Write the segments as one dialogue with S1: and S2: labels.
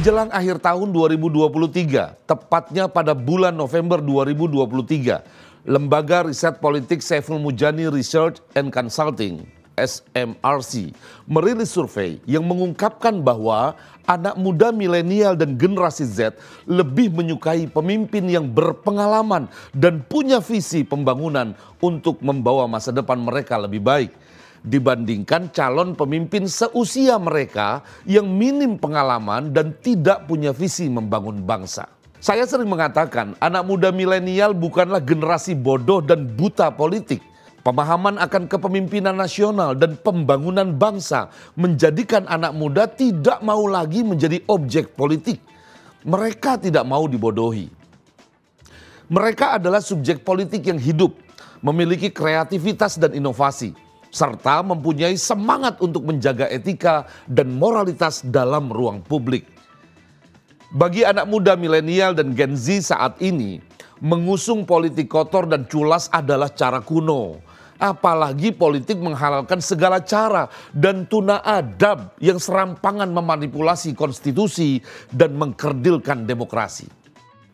S1: Menjelang akhir tahun 2023, tepatnya pada bulan November 2023, Lembaga Riset Politik Saiful Mujani Research and Consulting (SMRC) merilis survei yang mengungkapkan bahwa anak muda milenial dan generasi Z lebih menyukai pemimpin yang berpengalaman dan punya visi pembangunan untuk membawa masa depan mereka lebih baik dibandingkan calon pemimpin seusia mereka yang minim pengalaman dan tidak punya visi membangun bangsa. Saya sering mengatakan anak muda milenial bukanlah generasi bodoh dan buta politik. Pemahaman akan kepemimpinan nasional dan pembangunan bangsa menjadikan anak muda tidak mau lagi menjadi objek politik. Mereka tidak mau dibodohi. Mereka adalah subjek politik yang hidup, memiliki kreativitas dan inovasi, serta mempunyai semangat untuk menjaga etika dan moralitas dalam ruang publik. Bagi anak muda milenial dan Gen Z saat ini, mengusung politik kotor dan culas adalah cara kuno. Apalagi politik menghalalkan segala cara dan tuna adab yang serampangan memanipulasi konstitusi dan mengkerdilkan demokrasi.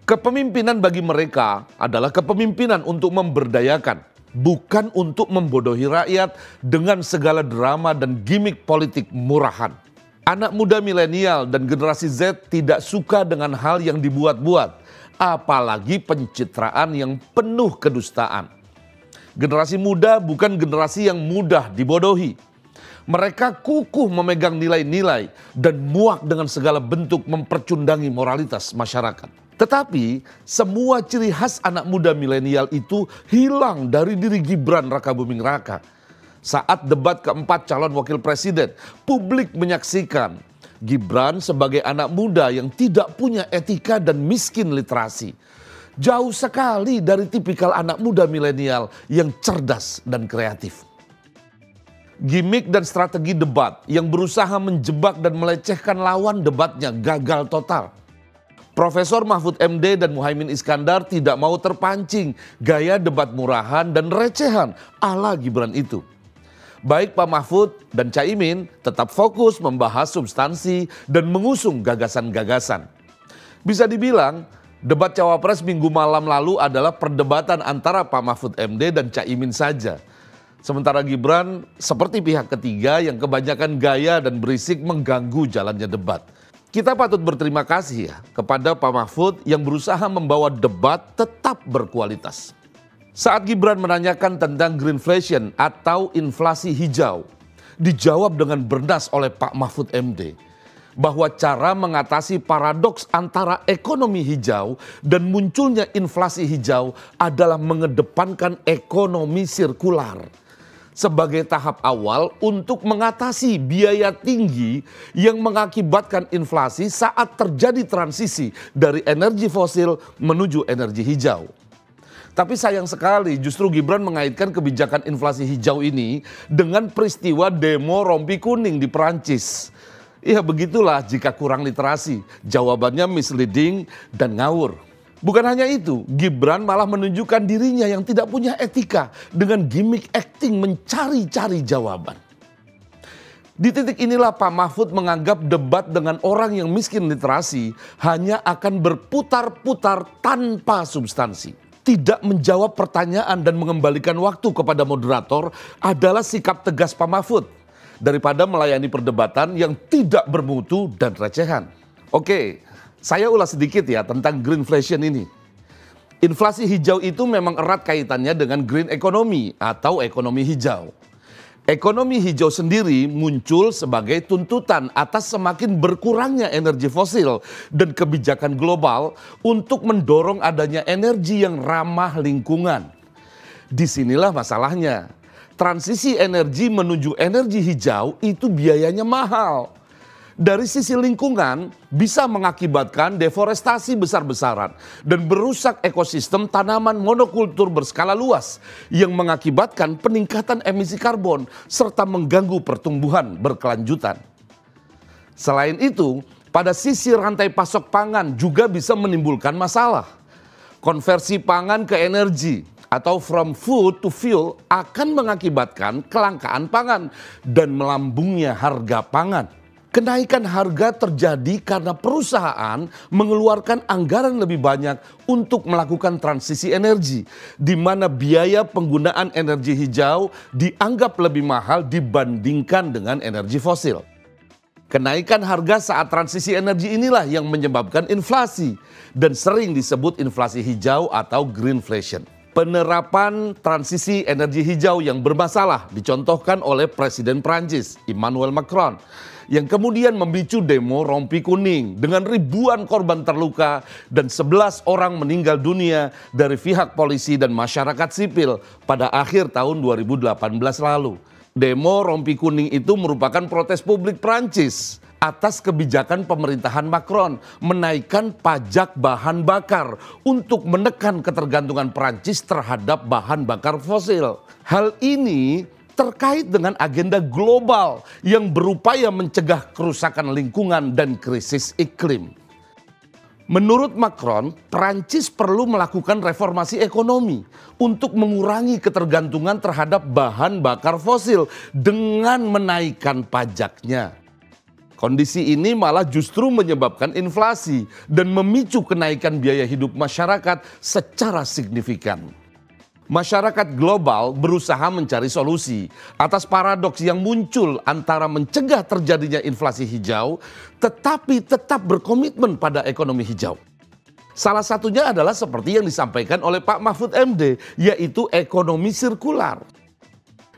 S1: Kepemimpinan bagi mereka adalah kepemimpinan untuk memberdayakan, bukan untuk membodohi rakyat dengan segala drama dan gimmick politik murahan. Anak muda milenial dan generasi Z tidak suka dengan hal yang dibuat-buat, apalagi pencitraan yang penuh kedustaan. Generasi muda bukan generasi yang mudah dibodohi. Mereka kukuh memegang nilai-nilai dan muak dengan segala bentuk mempercundangi moralitas masyarakat. Tetapi semua ciri khas anak muda milenial itu hilang dari diri Gibran Rakabuming Raka. Saat debat keempat calon wakil presiden, publik menyaksikan Gibran sebagai anak muda yang tidak punya etika dan miskin literasi. Jauh sekali dari tipikal anak muda milenial yang cerdas dan kreatif. Gimik dan strategi debat yang berusaha menjebak dan melecehkan lawan debatnya gagal total. Profesor Mahfud MD dan Muhaimin Iskandar tidak mau terpancing gaya debat murahan dan recehan ala Gibran itu. Baik Pak Mahfud dan Caimin tetap fokus membahas substansi dan mengusung gagasan-gagasan. Bisa dibilang debat Cawapres minggu malam lalu adalah perdebatan antara Pak Mahfud MD dan Caimin saja. Sementara Gibran seperti pihak ketiga yang kebanyakan gaya dan berisik mengganggu jalannya debat. Kita patut berterima kasih ya kepada Pak Mahfud yang berusaha membawa debat tetap berkualitas. Saat Gibran menanyakan tentang greenflation atau inflasi hijau, dijawab dengan bernas oleh Pak Mahfud MD bahwa cara mengatasi paradoks antara ekonomi hijau dan munculnya inflasi hijau adalah mengedepankan ekonomi sirkular sebagai tahap awal untuk mengatasi biaya tinggi yang mengakibatkan inflasi saat terjadi transisi dari energi fosil menuju energi hijau. Tapi sayang sekali justru Gibran mengaitkan kebijakan inflasi hijau ini dengan peristiwa demo rompi kuning di Perancis. Ya begitulah jika kurang literasi, jawabannya misleading dan ngawur. Bukan hanya itu, Gibran malah menunjukkan dirinya yang tidak punya etika dengan gimmick acting mencari-cari jawaban. Di titik inilah Pak Mahfud menganggap debat dengan orang yang miskin literasi hanya akan berputar-putar tanpa substansi. Tidak menjawab pertanyaan dan mengembalikan waktu kepada moderator adalah sikap tegas Pak Mahfud daripada melayani perdebatan yang tidak bermutu dan recehan. Oke, saya ulas sedikit ya tentang greenflation ini. Inflasi hijau itu memang erat kaitannya dengan green economy atau ekonomi hijau. Ekonomi hijau sendiri muncul sebagai tuntutan atas semakin berkurangnya energi fosil dan kebijakan global untuk mendorong adanya energi yang ramah lingkungan. Disinilah masalahnya. Transisi energi menuju energi hijau itu biayanya mahal. Dari sisi lingkungan bisa mengakibatkan deforestasi besar-besaran dan merusak ekosistem tanaman monokultur berskala luas yang mengakibatkan peningkatan emisi karbon serta mengganggu pertumbuhan berkelanjutan. Selain itu, pada sisi rantai pasok pangan juga bisa menimbulkan masalah. Konversi pangan ke energi atau from food to fuel akan mengakibatkan kelangkaan pangan dan melambungnya harga pangan. Kenaikan harga terjadi karena perusahaan mengeluarkan anggaran lebih banyak untuk melakukan transisi energi, di mana biaya penggunaan energi hijau dianggap lebih mahal dibandingkan dengan energi fosil. Kenaikan harga saat transisi energi inilah yang menyebabkan inflasi dan sering disebut inflasi hijau atau greenflation. Penerapan transisi energi hijau yang bermasalah dicontohkan oleh Presiden Prancis Emmanuel Macron yang kemudian memicu demo rompi kuning dengan ribuan korban terluka dan 11 orang meninggal dunia dari pihak polisi dan masyarakat sipil pada akhir tahun 2018 lalu. Demo rompi kuning itu merupakan protes publik Prancis atas kebijakan pemerintahan Macron menaikkan pajak bahan bakar untuk menekan ketergantungan Prancis terhadap bahan bakar fosil. Hal ini terkait dengan agenda global yang berupaya mencegah kerusakan lingkungan dan krisis iklim. Menurut Macron, Prancis perlu melakukan reformasi ekonomi untuk mengurangi ketergantungan terhadap bahan bakar fosil dengan menaikkan pajaknya. Kondisi ini malah justru menyebabkan inflasi dan memicu kenaikan biaya hidup masyarakat secara signifikan. Masyarakat global berusaha mencari solusi atas paradoks yang muncul antara mencegah terjadinya inflasi hijau tetapi tetap berkomitmen pada ekonomi hijau. Salah satunya adalah seperti yang disampaikan oleh Pak Mahfud MD, yaitu ekonomi sirkular.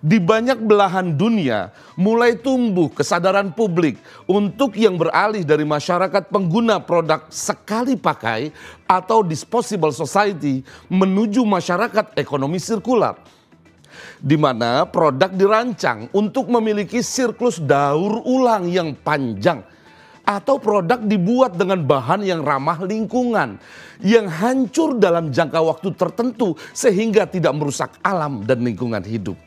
S1: Di banyak belahan dunia mulai tumbuh kesadaran publik untuk yang beralih dari masyarakat pengguna produk sekali pakai atau disposable society menuju masyarakat ekonomi sirkular, di mana produk dirancang untuk memiliki siklus daur ulang yang panjang atau produk dibuat dengan bahan yang ramah lingkungan, yang hancur dalam jangka waktu tertentu sehingga tidak merusak alam dan lingkungan hidup.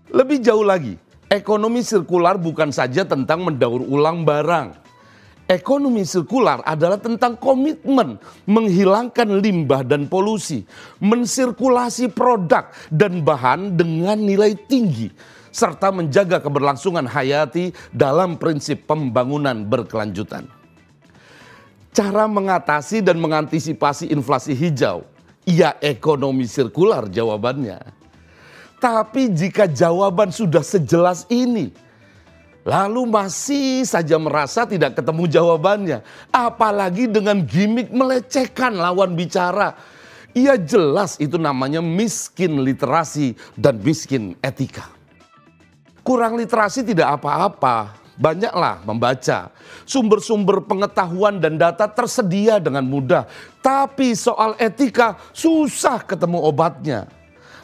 S1: Lebih jauh lagi, ekonomi sirkular bukan saja tentang mendaur ulang barang. Ekonomi sirkular adalah tentang komitmen menghilangkan limbah dan polusi, mensirkulasi produk dan bahan dengan nilai tinggi, serta menjaga keberlangsungan hayati dalam prinsip pembangunan berkelanjutan. Cara mengatasi dan mengantisipasi inflasi hijau, ya ekonomi sirkular jawabannya. Tapi jika jawaban sudah sejelas ini, lalu masih saja merasa tidak ketemu jawabannya, apalagi dengan gimik melecehkan lawan bicara, ya jelas itu namanya miskin literasi dan miskin etika. Kurang literasi tidak apa-apa, banyaklah membaca. Sumber-sumber pengetahuan dan data tersedia dengan mudah, tapi soal etika susah ketemu obatnya.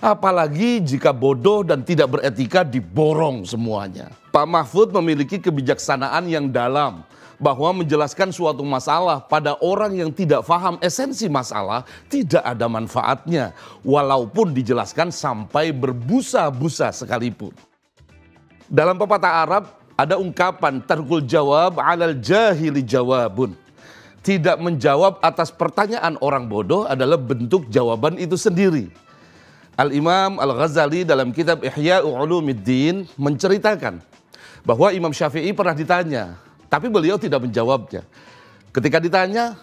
S1: Apalagi jika bodoh dan tidak beretika diborong semuanya. Pak Mahfud memiliki kebijaksanaan yang dalam bahwa menjelaskan suatu masalah pada orang yang tidak paham esensi masalah tidak ada manfaatnya, walaupun dijelaskan sampai berbusa-busa sekalipun. Dalam pepatah Arab ada ungkapan tarkul jawab alal jahili jawabun. Tidak menjawab atas pertanyaan orang bodoh adalah bentuk jawaban itu sendiri. Al-Imam Al-Ghazali dalam kitab Ihya Ulumuddin menceritakan bahwa Imam Syafi'i pernah ditanya, tapi beliau tidak menjawabnya. Ketika ditanya,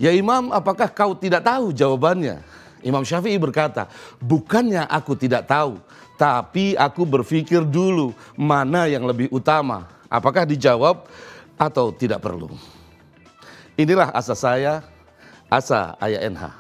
S1: "Ya Imam, apakah kau tidak tahu jawabannya?" Imam Syafi'i berkata, "Bukannya aku tidak tahu, tapi aku berpikir dulu mana yang lebih utama, apakah dijawab atau tidak perlu." Inilah asa saya, asa Ayah NH.